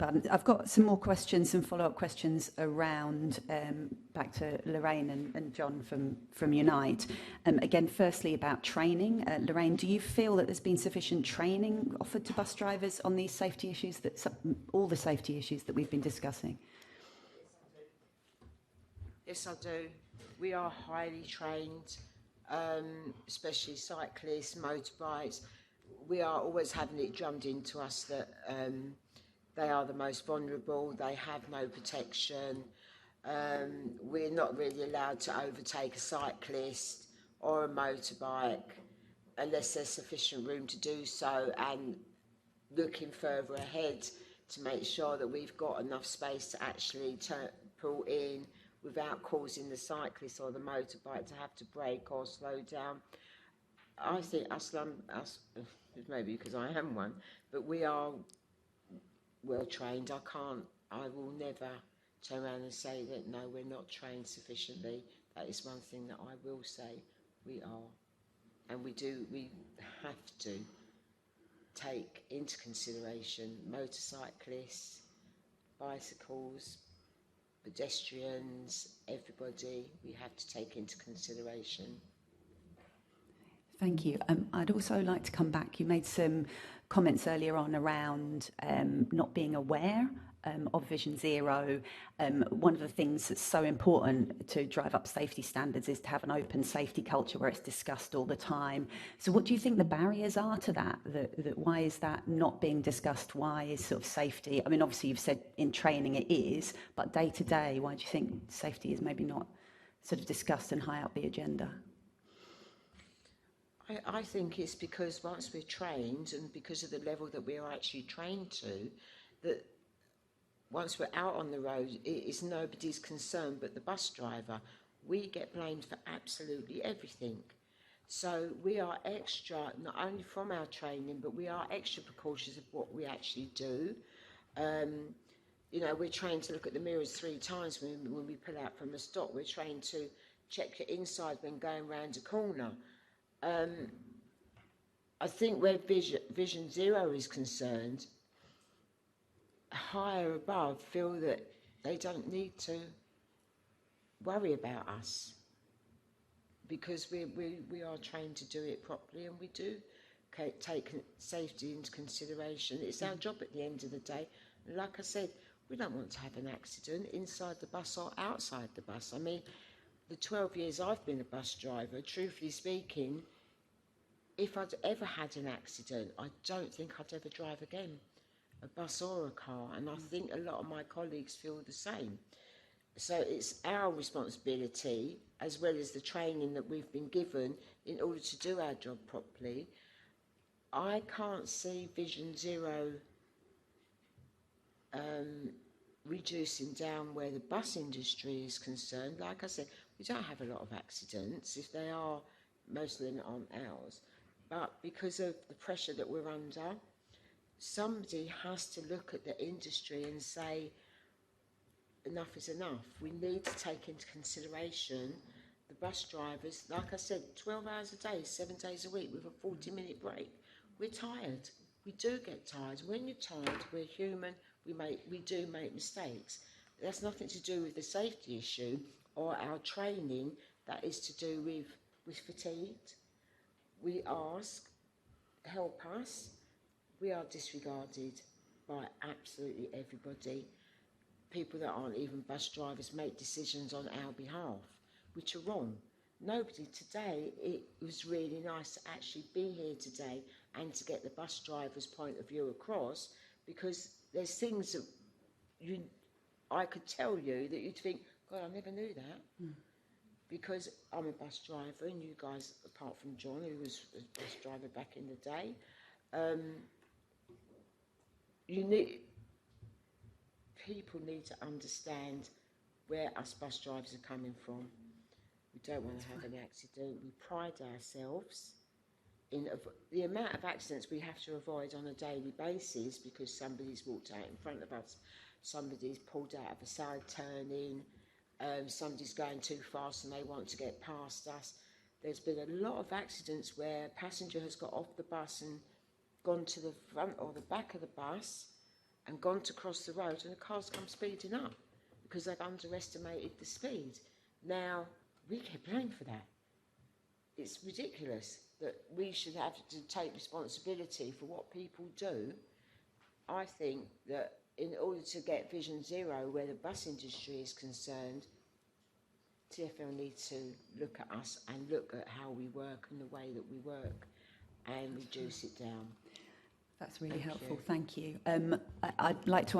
button. I've got some more questions, some follow-up questions around, back to Lorraine and John from Unite. Again, firstly about training. Lorraine, do you feel that there's been sufficient training offered to bus drivers on these safety issues, all the safety issues that we've been discussing? Yes, I do. We are highly trained, especially cyclists, motorbikes. We are always having it drummed into us that they are the most vulnerable, they have no protection. We're not really allowed to overtake a cyclist or a motorbike unless there's sufficient room to do so, and looking further ahead to make sure that we've got enough space to actually pull in without causing the cyclist or the motorbike to have to brake or slow down. I think us, maybe because I am one, but we are well trained. I will never turn around and say that no, we're not trained sufficiently. That is one thing that I will say, we are. And we have to take into consideration motorcyclists, bicycles, pedestrians, everybody, we have to take into consideration. Thank you. I'd also like to come back. You made some comments earlier on around not being aware of Vision Zero. One of the things that's so important to drive up safety standards is to have an open safety culture where it's discussed all the time. So what do you think the barriers are to that? Why is that not being discussed? Why is sort of safety? I mean, obviously you've said in training it is, but day to day, why do you think safety is maybe not sort of discussed and high up the agenda? I think it's because once we're trained, and because of the level that we are actually trained to, that once we're out on the road, it is nobody's concern but the bus driver. We get blamed for absolutely everything. So we are extra, not only from our training, but we are extra precautious of what we actually do. You know, we're trained to look at the mirrors 3 times when we pull out from a stop. We're trained to check your inside when going round a corner. I think where Vision Zero is concerned, higher above feel that they don't need to worry about us because we are trained to do it properly, and we do take safety into consideration. It's our job at the end of the day. And like I said, we don't want to have an accident inside the bus or outside the bus. I mean, the 12 years I've been a bus driver, truthfully speaking, if I'd ever had an accident, I don't think I'd ever drive again, a bus or a car, and I think a lot of my colleagues feel the same. So it's our responsibility, as well as the training that we've been given in order to do our job properly. I can't see Vision Zero reducing down where the bus industry is concerned. Like I said, we don't have a lot of accidents. If they are, most of them aren't ours. But because of the pressure that we're under, somebody has to look at the industry and say, enough is enough. We need to take into consideration the bus drivers. Like I said, 12 hours a day, 7 days a week with a 40-minute break. We're tired. We do get tired. When you're tired, we're human. We do make mistakes. That's nothing to do with the safety issue or our training. That is to do with fatigued. We ask, help us. We are disregarded by absolutely everybody. People that aren't even bus drivers make decisions on our behalf, which are wrong. Nobody today, it was really nice to actually be here today and to get the bus driver's point of view across, because there's things that I could tell you that you'd think, God, I never knew that. Because I'm a bus driver, and you guys, apart from John, who was a bus driver back in the day, people need to understand where us bus drivers are coming from. We don't want to have an accident. We pride ourselves in the amount of accidents we have to avoid on a daily basis because somebody's walked out in front of us, somebody's pulled out of a side turning, somebody's going too fast and they want to get past us. There's been a lot of accidents where a passenger has got off the bus and gone to the front or the back of the bus and gone to cross the road and the cars come speeding up because they've underestimated the speed. Now, we get blamed for that. It's ridiculous that we should have to take responsibility for what people do. I think that in order to get Vision Zero, where the bus industry is concerned, TfL needs to look at us and look at how we work and the way that we work and reduce it down. That's really Thank helpful. you. Thank you. I'd like to ask